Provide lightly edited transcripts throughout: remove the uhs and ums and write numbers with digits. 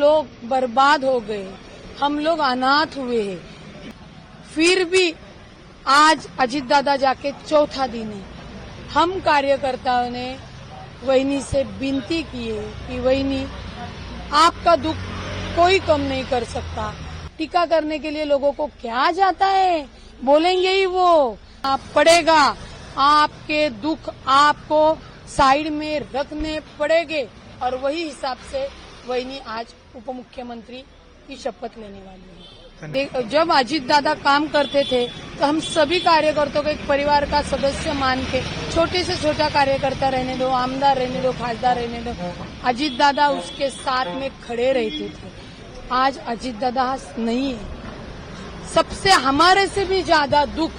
लोग बर्बाद हो गए, हम लोग अनाथ हुए हैं, फिर भी आज अजीत दादा जाके चौथा दिन है। हम कार्यकर्ताओं ने वहिनी से विनती की है कि वहिनी आपका दुख कोई कम नहीं कर सकता। टीका करने के लिए लोगों को क्या जाता है, बोलेंगे ही वो। आप पड़ेगा, आपके दुख आपको साइड में रखने पड़ेंगे और वही हिसाब से वहिनी आज उप मुख्यमंत्री की शपथ लेने वाली है। जब अजीत दादा काम करते थे तो हम सभी कार्यकर्ताओं को एक परिवार का सदस्य मान के, छोटे से छोटा कार्यकर्ता रहने दो, आमदार रहने दो, खासदार रहने दो, अजीत दादा उसके साथ में खड़े रहते थे। आज अजीत दादा नहीं है। सबसे हमारे से भी ज्यादा दुख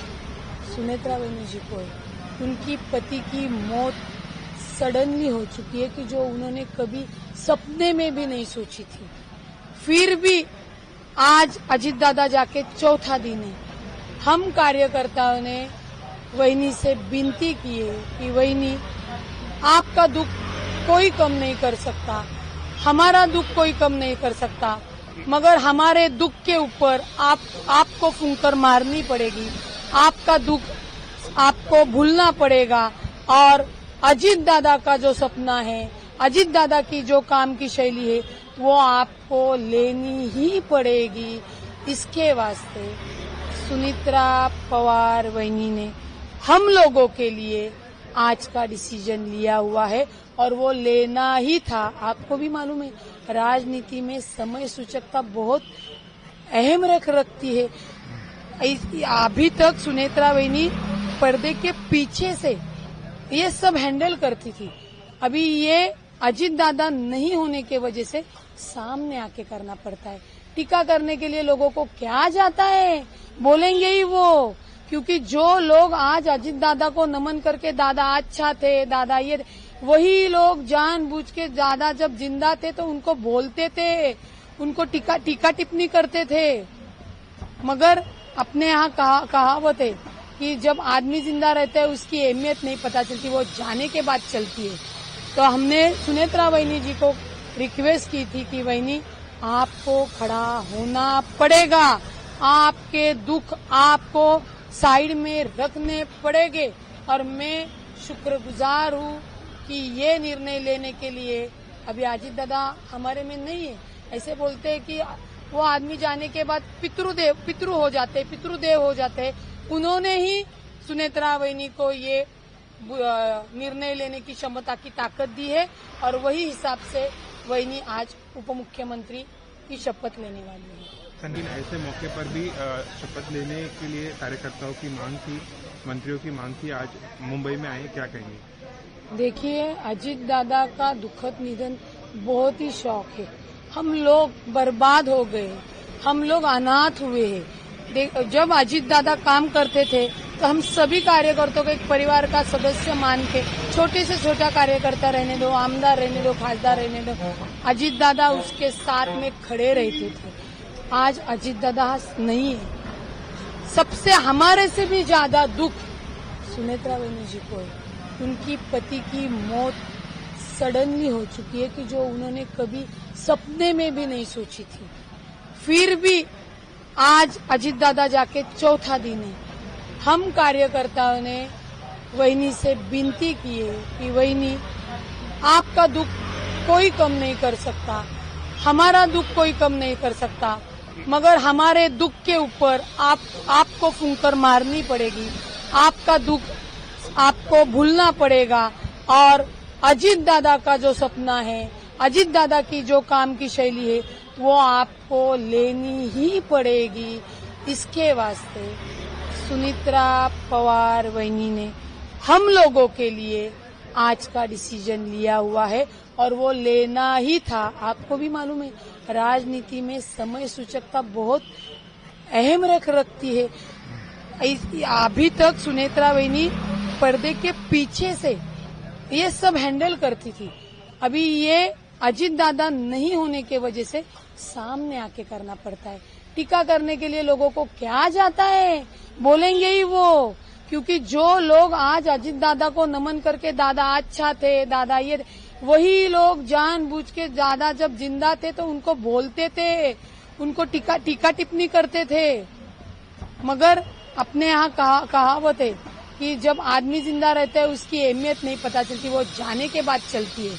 सुनेत्रा वहिनी जी को है। उनकी पति की मौत सडनली हो चुकी है कि जो उन्होंने कभी सपने में भी नहीं सोची थी। फिर भी आज अजीत दादा जाके चौथा दिन है। हम कार्यकर्ताओं ने वहिनी से विनती की है कि वहिनी आपका दुख कोई कम नहीं कर सकता, हमारा दुख कोई कम नहीं कर सकता, मगर हमारे दुख के ऊपर आपको फूंकर मारनी पड़ेगी, आपका दुख आपको भूलना पड़ेगा और अजीत दादा का जो सपना है, अजीत दादा की जो काम की शैली है, वो आपको लेनी ही पड़ेगी। इसके वास्ते सुनेत्रा पवार वहिनी ने हम लोगों के लिए आज का डिसीजन लिया हुआ है और वो लेना ही था। आपको भी मालूम है, राजनीति में समय सूचकता बहुत अहम रखती है। अभी तक सुनेत्रा वहिनी पर्दे के पीछे से ये सब हैंडल करती थी। अभी ये अजीत दादा नहीं होने के वजह से सामने आके करना पड़ता है। टीका करने के लिए लोगों को क्या जाता है, बोलेंगे ही वो। क्योंकि जो लोग आज अजीत दादा को नमन करके दादा अच्छा थे, दादा ये, वही लोग जानबूझ के दादा जब जिंदा थे तो उनको बोलते थे, उनको टीका टिप्पणी करते थे। मगर अपने यहाँ कहावत है कि जब आदमी जिंदा रहता है उसकी अहमियत नहीं पता चलती, वो जाने के बाद चलती है। तो हमने सुनेत्रा वहिनी जी को रिक्वेस्ट की थी कि वहिनी आपको खड़ा होना पड़ेगा, आपके दुख आपको साइड में रखने पड़ेंगे और मैं शुक्रगुजार हूँ कि ये निर्णय लेने के लिए अभी अजीत दादा हमारे में नहीं है। ऐसे बोलते हैं कि वो आदमी जाने के बाद पितृ हो जाते। उन्होंने ही सुनेत्रा वहिनी को ये निर्णय लेने की क्षमता की ताकत दी है और वही हिसाब से वहिनी आज उप मुख्यमंत्री की शपथ लेने वाली है। संगीन ऐसे मौके पर भी शपथ लेने के लिए कार्यकर्ताओं की मांग थी, मंत्रियों की मांग थी, आज मुंबई में आए, क्या कहेंगे? देखिए, अजीत दादा का दुखद निधन बहुत ही शौक है। हम लोग बर्बाद हो गए, हम लोग अनाथ हुए हैं। जब अजीत दादा काम करते थे तो हम सभी कार्यकर्ताओं को एक परिवार का सदस्य मान के, छोटे से छोटा कार्यकर्ता रहने दो, आमदार रहने दो, खासदार रहने दो, अजीत दादा उसके साथ में खड़े रहते थे। आज अजीत दादा नहीं है। सबसे हमारे से भी ज्यादा दुख सुनेत्रा वहिनी जी को है। उनकी पति की मौत सडनली हो चुकी है कि जो उन्होंने कभी सपने में भी नहीं सोची थी। फिर भी आज अजीत दादा जाके चौथा दिन है। हम कार्यकर्ताओं ने वहिनी से विनती की है कि वहिनी आपका दुख कोई कम नहीं कर सकता, हमारा दुख कोई कम नहीं कर सकता, मगर हमारे दुख के ऊपर आपको फूंकर मारनी पड़ेगी, आपका दुख आपको भूलना पड़ेगा और अजीत दादा का जो सपना है, अजीत दादा की जो काम की शैली है, वो आपको लेनी ही पड़ेगी। इसके वास्ते सुनेत्रा पवार वहिनी ने हम लोगों के लिए आज का डिसीजन लिया हुआ है और वो लेना ही था। आपको भी मालूम है, राजनीति में समय सूचकता बहुत अहम रखती है। अभी तक सुनेत्रा वहिनी पर्दे के पीछे से ये सब हैंडल करती थी। अभी ये अजीत दादा नहीं होने के वजह से सामने आके करना पड़ता है। टीका करने के लिए लोगों को क्या जाता है, बोलेंगे ही वो। क्योंकि जो लोग आज अजीत दादा को नमन करके दादा अच्छा थे, दादा ये, वही लोग जानबूझ के ज्यादा जब जिंदा थे तो उनको बोलते थे, उनको टीका टिप्पणी करते थे। मगर अपने यहाँ कहावत है कि जब आदमी जिंदा रहता है उसकी अहमियत नहीं पता चलती, वो जाने के बाद चलती है।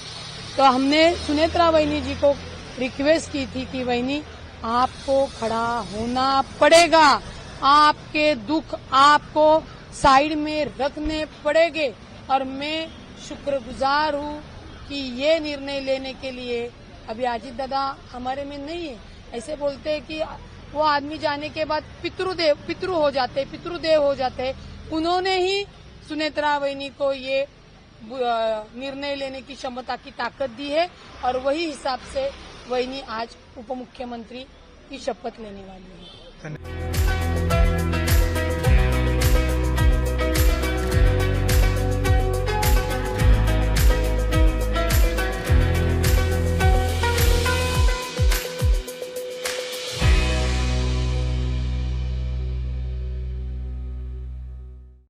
तो हमने सुनेत्रा वहिनी जी को रिक्वेस्ट की थी कि वहिनी आपको खड़ा होना पड़ेगा, आपके दुख आपको साइड में रखने पड़ेंगे। और मैं शुक्रगुजार हूँ कि ये निर्णय लेने के लिए अभी अजित दादा हमारे में नहीं है। ऐसे बोलते हैं कि वो आदमी जाने के बाद पितृ हो जाते, पितृदेव हो जाते। उन्होंने ही सुनेत्रा वहिनी को ये निर्णय लेने की क्षमता की ताकत दी है और वही हिसाब से वहिनी आज उप मुख्यमंत्री की शपथ लेने वाली है।